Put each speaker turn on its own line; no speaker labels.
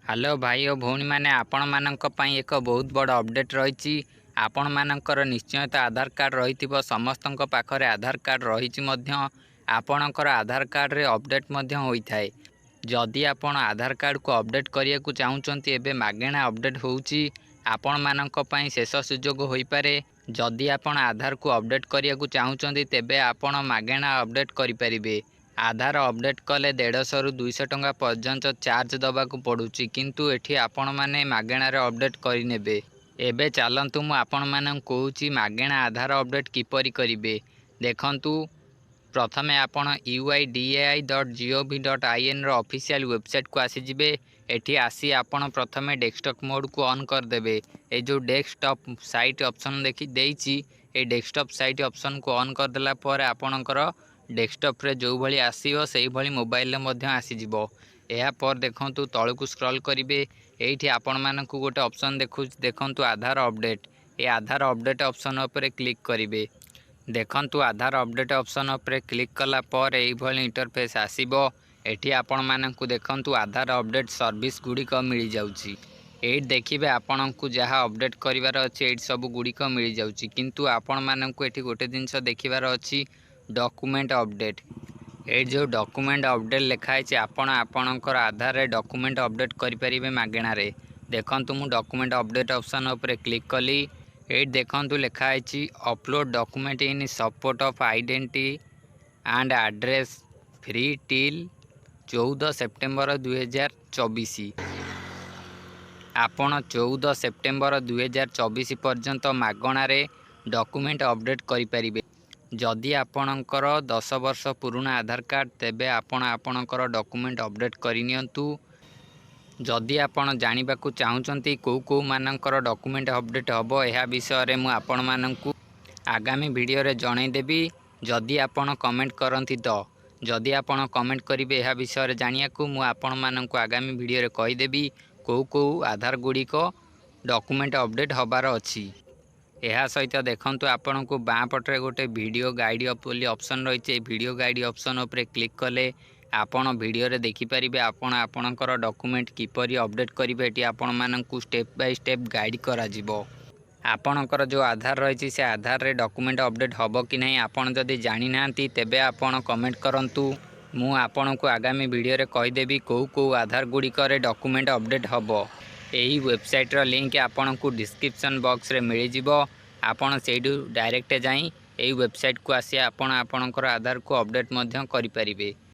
Hello भाई और भौणी मैंने आपण मानक पई एक बहुत बड़ अपडेट रही। आपण मानकर निश्चयत आधार कार्ड रही समस्त पाखरे आधार कार्ड रही आपणकर आधार कार्ड रे अपडेट होता है। जदि आपण आधार कार्ड को अपडेट करिया को चाहूचंती एबे मागेणा अपडेट होउची आपण मानक पई शेष सुजोग होई पारे। जदि आपण आधार को अपडेट करिया को चाहूचंती तेबे आपण मागेणा अपडेट करि परिबे। आधार अपडेट कले 150 रु 200 टंका पर्यंत चार्ज दबाकू पड़ुची, किंतु एठी आपण माने मागेणार अपडेट करि नेबे। एबे चलंतु मु आपण मानन कहूची मागेणा आधार अपडेट किपरि करिवे। देखंतु प्रथमे आपण uidai.gov.in रो ऑफिशियल वेबसाइट को आसी जिबे। एठी आसी आपण प्रथमे डेस्कटॉप मोड को ऑन कर देबे। ए जो डेस्कटॉप साइट ऑप्शन देखि देइची ए डेस्कटॉप साइट ऑप्शन को ऑन कर देला पर आपणकर डेस्कटॉप रे जो भली आसीबो सेही भली मोबाइल रे मध्य आसी जिवो। एहा पर देखंतु तळकु स्क्रॉल करिवे। एठी आपण मानकु गोटे ऑप्शन देखंतु आधार अपडेट। ए आधार अपडेट ऑप्शन उपरे क्लिक करिवे। देखंतु आधार अपडेट ऑप्शन उपरे क्लिक कला पर एही भली इंटरफेस आसीबो। एठी आपण मानकु देखंतु आधार अपडेट सर्विस गुडी को मिली जाउची। एठी देखिबे आपनकु जहा अपडेट करिवार अछि एठी सब गुडी को मिली जाउची, किंतु आपण मानकु एठी गोटे जिंस देखिवार अछि डॉक्यूमेंट अपडेट। ए जो डॉक्यूमेंट अपडेट लिखाई है आपणकर आधार रे डॉक्यूमेंट अपडेट करि परिबे मागेणा रे। देखंतु मु डॉक्यूमेंट अपडेट ऑप्शन उपरे क्लिक कली। ए देखंतु लिखाई upload document in support of identity and address free till 14 September 2024। आपण 14 सेप्टेम्बर 2024 पर्यंत मागणा रे डॉक्यूमेंट अपडेट करि परिबे। जदि आपणकर 10 वर्ष पुराना आधार कार्ड तेबे आपणकर डॉक्यूमेंट अपडेट करिनियंतु। जदि आपण जानिबाकू चाहूचंती को मानकर डॉक्यूमेंट अपडेट हबो एहा विषय रे मु आपण मानकू आगामी वीडियो रे जणाई देबी। जदि आपण कमेंट करंती तो जदि आपण कमेंट करिवे एहा विषय रे जानियाकू मु आपण मानकू आगामी वीडियो रे कहि देबी को आधार गुडी को डॉक्यूमेंट अपडेट हबार अछि। यह सहित देखंतु आपण को बाँ पटरे गोटे वीडियो गाइड बोली ऑप्शन रही। वीडियो गाइड ऑप्शन उपरे क्लिक कले आपण वीडियो रे देखि परिबे आपण आपणकर डॉक्यूमेंट किपरि अपडेट करिवे। एटी आपण मानकू स्टेप बाय स्टेप गाइड करा जिवो। आपणकर जो आधार रही से आधार रे डॉक्यूमेंट अपडेट हबो कि नहीं आपण जदि जानि नांती तेबे आपण कमेंट करंतु। मु आपण को आगामी वीडियो रे कहि देबी को आधार गुडी करे डॉक्यूमेंट अपडेट हबो। एही वेबसाइट रो लिंक आपण को डिस्क्रिप्शन बॉक्स रे मिली जिवो। आपण सेडू डायरेक्ट जाई एही वेबसाइट को आसी आपण आपणकर आधार को अपडेट मध्य करि परिबे।